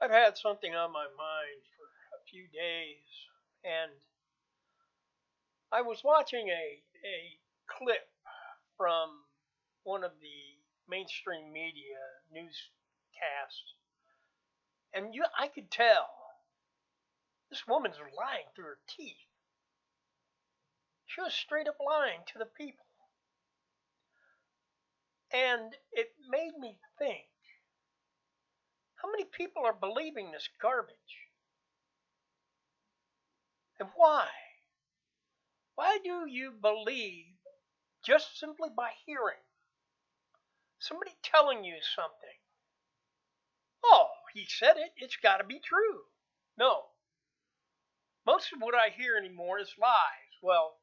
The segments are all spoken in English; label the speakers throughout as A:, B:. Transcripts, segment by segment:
A: I've had something on my mind for a few days, and I was watching a clip from one of the mainstream media newscasts, and I could tell this woman's lying through her teeth. She was straight up lying to the people, and it made me think: how many people are believing this garbage, and why? Why do you believe just simply by hearing somebody telling you something? Oh, he said it. It's got to be true. No. Most of what I hear anymore is lies. Well,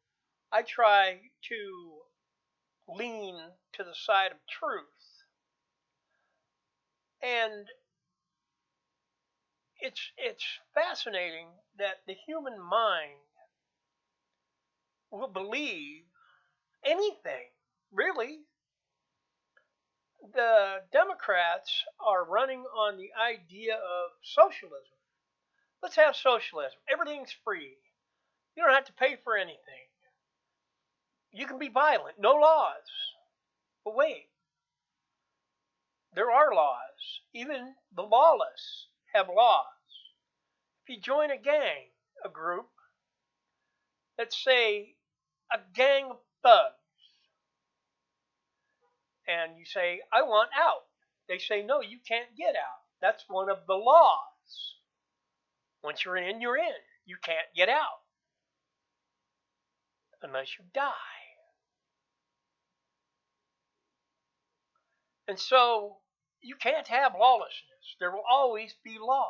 A: I try to lean to the side of truth. And it's fascinating that the human mind will believe anything. Really, the Democrats are running on the idea of socialism. Let's have socialism. Everything's free. You don't have to pay for anything. You can be violent. No laws. But wait, there are laws. Even the lawless have laws. If you join a gang, a group, let's say a gang of thugs, and you say, I want out. They say, no, you can't get out. That's one of the laws. Once you're in, you're in. You can't get out unless you die. And so you can't have lawlessness. There will always be laws.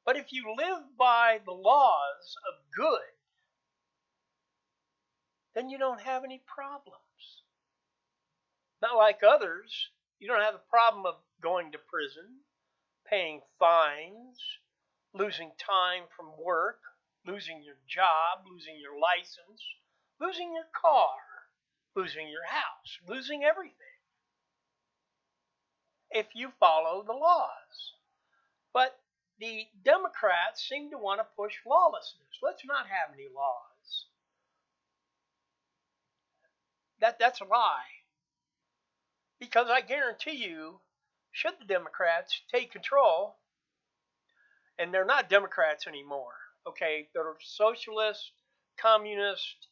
A: But if you live by the laws of good, then you don't have any problems. Not like others, you don't have the problem of going to prison, paying fines, losing time from work, losing your job, losing your license, losing your car, losing your house, losing everything if you follow the laws. But the Democrats seem to want to push lawlessness. Let's not have any laws. That's a lie. Because I guarantee you, should the Democrats take control, and they're not Democrats anymore, okay, they're socialist, communist.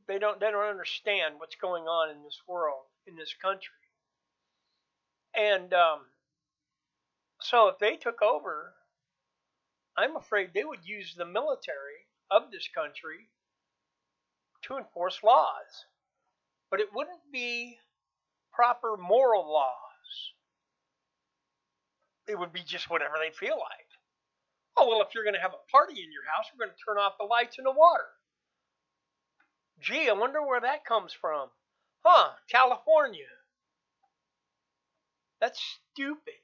A: They don't understand what's going on in this world, in this country, and so if they took over, I'm afraid they would use the military of this country to enforce laws, but it wouldn't be proper moral laws. It would be just whatever they feel like. Oh, well, if you're going to have a party in your house, we're going to turn off the lights and the water. Gee, I wonder where that comes from. Huh, California. That's stupid.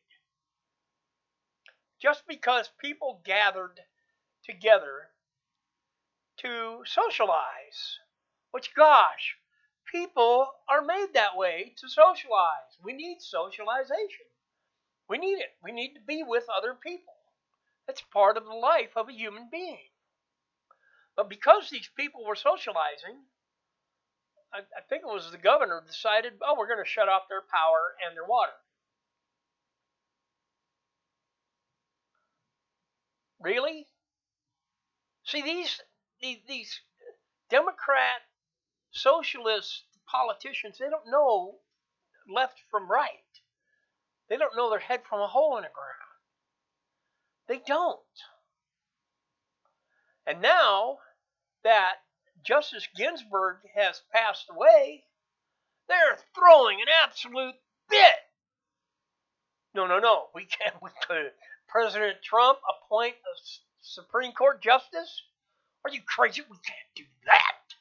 A: Just because people gathered together to socialize, which, gosh, people are made that way to socialize. We need socialization. We need it. We need to be with other people. That's part of the life of a human being. But because these people were socializing, I think it was the governor decided, oh, we're going to shut off their power and their water. Really? See, these Democrat socialist politicians, they don't know left from right. They don't know their head from a hole in the ground. They don't. And now that Justice Ginsburg has passed away, they're throwing an absolute fit. No, no, no. We can't. We could. President Trump appoint a Supreme Court justice? Are you crazy? We can't do that.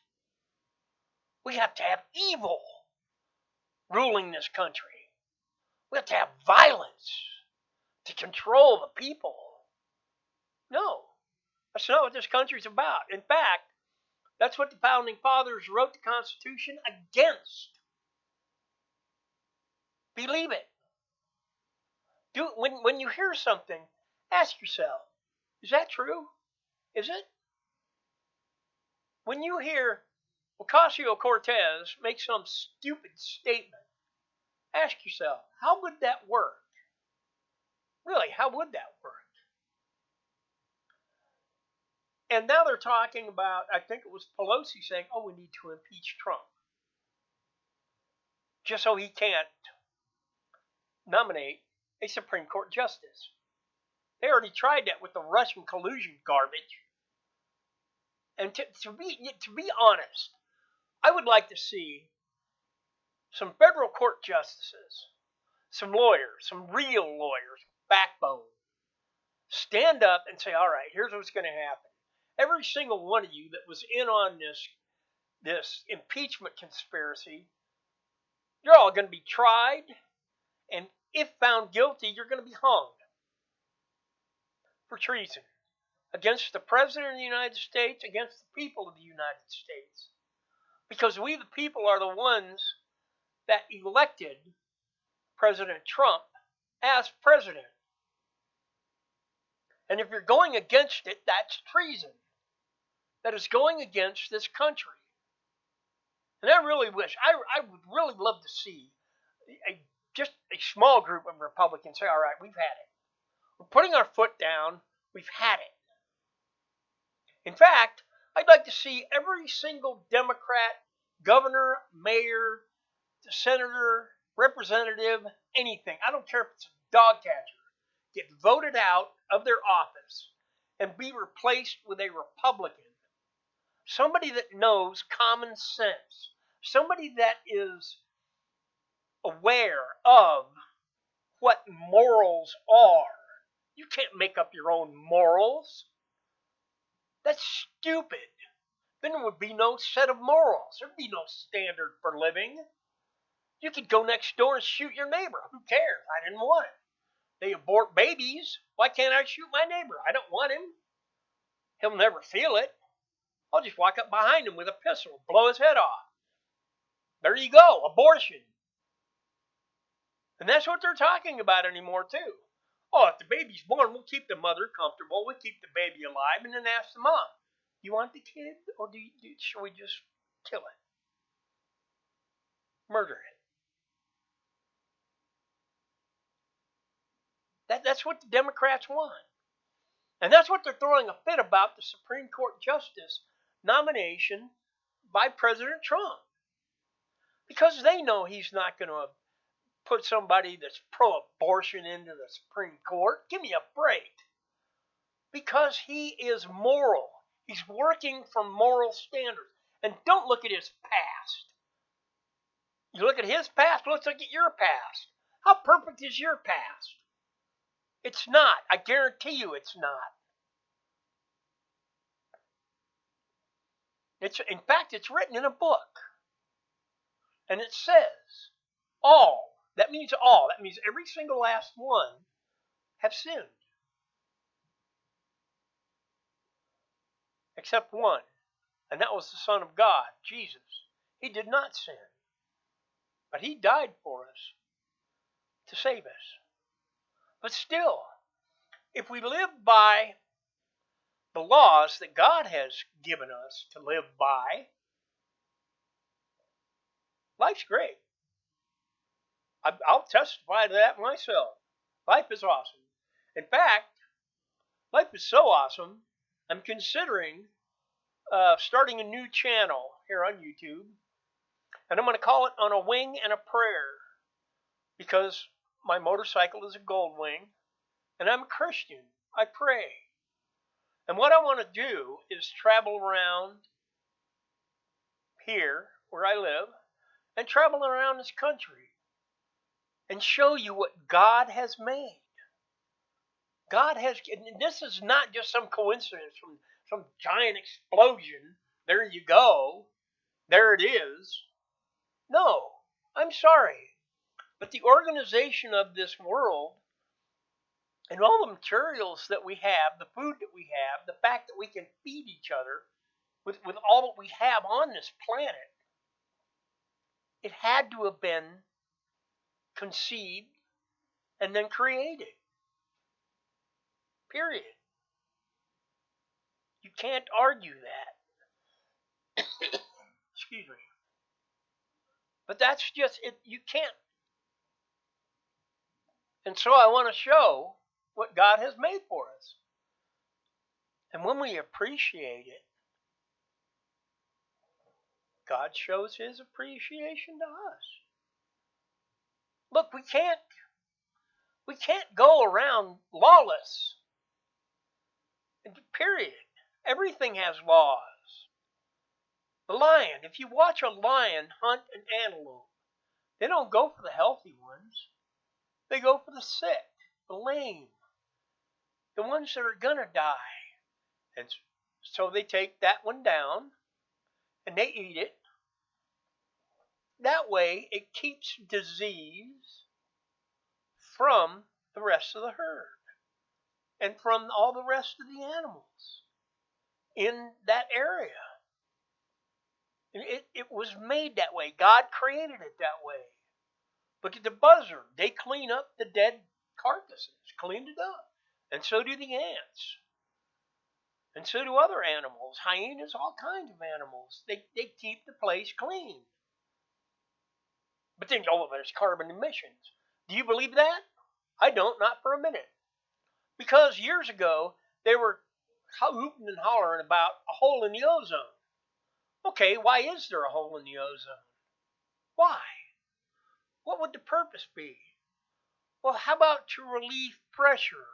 A: We have to have evil ruling this country. We have to have violence to control the people. No, that's not what this country's about. In fact, that's what the founding fathers wrote the Constitution against. Believe it. When you hear something, ask yourself, is that true? Is it? When you hear Ocasio-Cortez make some stupid statement, ask yourself, how would that work? Really, how would that work? And now they're talking about, I think it was Pelosi saying, oh, we need to impeach Trump. Just so he can't nominate a Supreme Court justice. They already tried that with the Russian collusion garbage. And to be honest, I would like to see some federal court justices, some lawyers, some real lawyers, backbone, stand up and say, all right, here's what's going to happen. Every single one of you that was in on this impeachment conspiracy, you're all going to be tried, and if found guilty, you're going to be hung for treason against the President of the United States, against the people of the United States. Because we, the people, are the ones that elected President Trump as president. And if you're going against it, that's treason. That is going against this country. And I really wish, I would really love to see just a small group of Republicans say, all right, we've had it. We're putting our foot down. We've had it. In fact, I'd like to see every single Democrat, governor, mayor, senator, representative, anything, I don't care if it's a dog catcher, get voted out of their office and be replaced with a Republican. Somebody that knows common sense. Somebody that is aware of what morals are. You can't make up your own morals. That's stupid. Then there would be no set of morals. There'd be no standard for living. You could go next door and shoot your neighbor. Who cares? I didn't want it. They abort babies. Why can't I shoot my neighbor? I don't want him. He'll never feel it. I'll just walk up behind him with a pistol, blow his head off. There you go, abortion. And that's what they're talking about anymore, too. Oh, if the baby's born, we'll keep the mother comfortable, we'll keep the baby alive, and then ask the mom, you want the kid, or should we just kill it? Murder it. That's what the Democrats want. And that's what they're throwing a fit about the Supreme Court Justice nomination by President Trump. Because they know he's not going to put somebody that's pro-abortion into the Supreme Court. Give me a break. Because he is moral. He's working from moral standards. And don't look at his past. You look at his past, let's look at your past. How perfect is your past? It's not. I guarantee you it's not. In fact, it's written in a book. And it says, all. That means all. That means every single last one have sinned. Except one. And that was the Son of God, Jesus. He did not sin. But he died for us to save us. But still, if we live by the laws that God has given us to live by, life's great. I'll testify to that myself. Life is awesome. In fact, life is so awesome, I'm considering starting a new channel here on YouTube. And I'm going to call it On a Wing and a Prayer. Because my motorcycle is a gold wing. And I'm a Christian. I pray. And what I want to do is travel around here, where I live, and travel around this country and show you what God has made. God has, and this is not just some coincidence from some giant explosion. There you go. There it is. No, I'm sorry. But the organization of this world and all the materials that we have, the food that we have, the fact that we can feed each other with all that we have on this planet, it had to have been conceived and then created. Period. You can't argue that. Excuse me. But that's just it. You can't. And so I want to show what God has made for us. And when we appreciate it, God shows his appreciation to us. Look, we can't go around lawless. Period. Everything has laws. The lion, if you watch a lion hunt an antelope, they don't go for the healthy ones. They go for the sick, the lame, the ones that are gonna die. And so they take that one down and they eat it. That way it keeps disease from the rest of the herd and from all the rest of the animals in that area. It was made that way. God created it that way. Look at the buzzard. They clean up the dead carcasses, cleaned it up. And so do the ants. And so do other animals, hyenas, all kinds of animals. They keep the place clean. But then, there's carbon emissions. Do you believe that? I don't, not for a minute. Because years ago, they were hooting and hollering about a hole in the ozone. Okay, why is there a hole in the ozone? Why? What would the purpose be? Well, how about to relieve pressure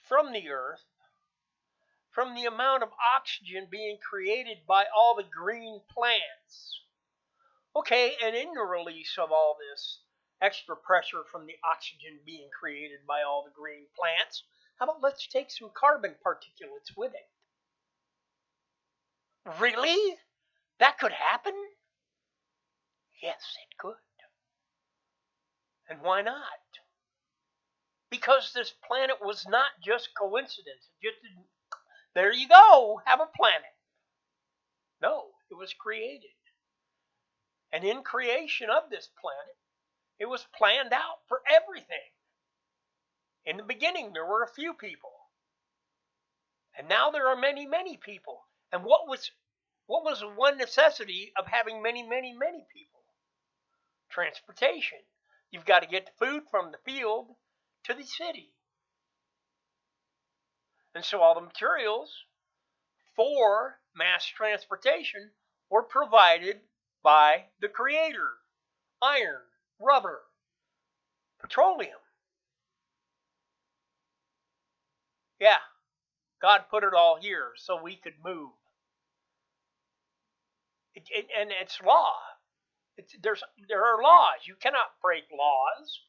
A: from the earth, from the amount of oxygen being created by all the green plants? Okay, and in the release of all this extra pressure from the oxygen being created by all the green plants, how about let's take some carbon particulates with it? Really? That could happen? Yes, it could. And why not? Because this planet was not just coincidence. It just didn't, there you go, have a planet. No, it was created. And in creation of this planet, it was planned out for everything. In the beginning, there were a few people. And now there are many, many people. And what was the one necessity of having many, many, many people? Transportation. You've got to get the food from the field to the city. And so all the materials for mass transportation were provided by the Creator. Iron, rubber, petroleum. Yeah, God put it all here so we could move. And it's law. There are laws. You cannot break laws.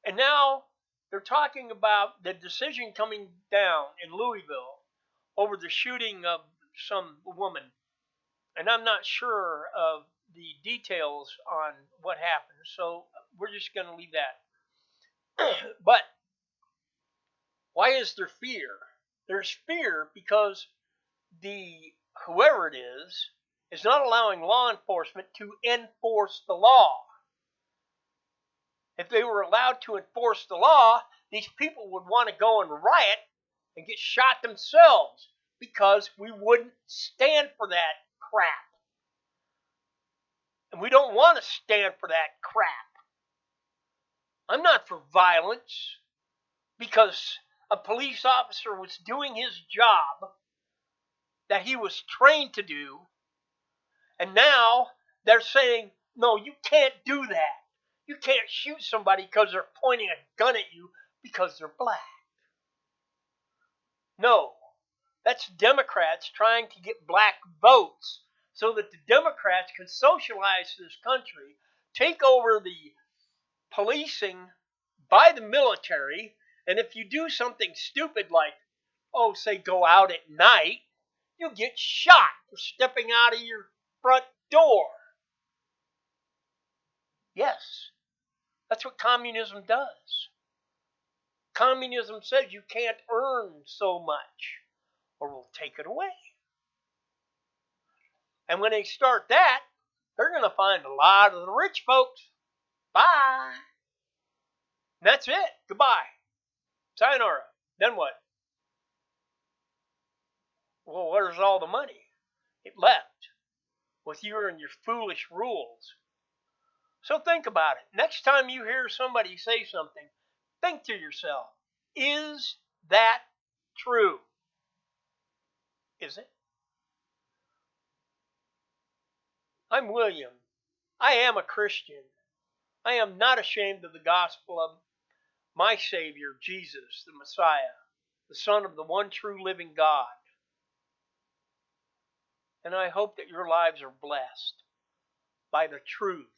A: And now they're talking about the decision coming down in Louisville over the shooting of some woman. And I'm not sure of the details on what happened, so we're just going to leave that. But why is there fear? There's fear because whoever it is not allowing law enforcement to enforce the law. If they were allowed to enforce the law, these people would want to go and riot and get shot themselves because we wouldn't stand for that crap. And we don't want to stand for that crap. I'm not for violence because a police officer was doing his job that he was trained to do, and now they're saying, no, you can't do that. You can't shoot somebody because they're pointing a gun at you because they're black. No, that's Democrats trying to get black votes so that the Democrats can socialize this country, take over the policing by the military, and if you do something stupid like, say go out at night, you get shot for stepping out of your front door. Yes, that's what communism does. Communism says you can't earn so much, or we'll take it away. And when they start that, they're going to find a lot of the rich folks. Bye. And that's it. Goodbye. Sayonara. Then what? Well, where's all the money? It left with you and your foolish rules. So think about it. Next time you hear somebody say something, think to yourself, is that true? Is it? I'm William. I am a Christian. I am not ashamed of the gospel of my Savior, Jesus, the Messiah, the Son of the one true living God. And I hope that your lives are blessed by the truth